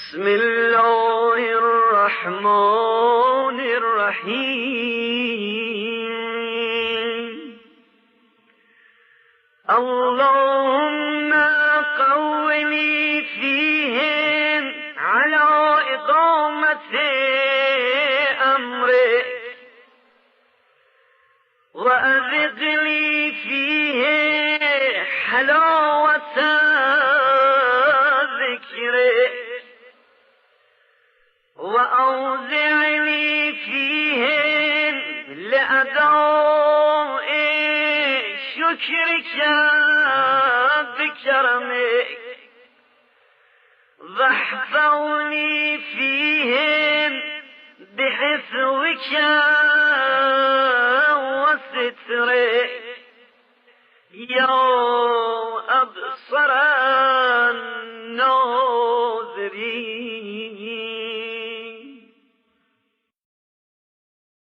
بسم الله الرحمن الرحيم اللهم قوّني فيهم على إقامة أمرك وأذق لي فيه حلاوة ذكرك وأوزعني فيهم لأداء شكرك بكرمك واحفظني فيهم بحفظك وسترك يا أبصر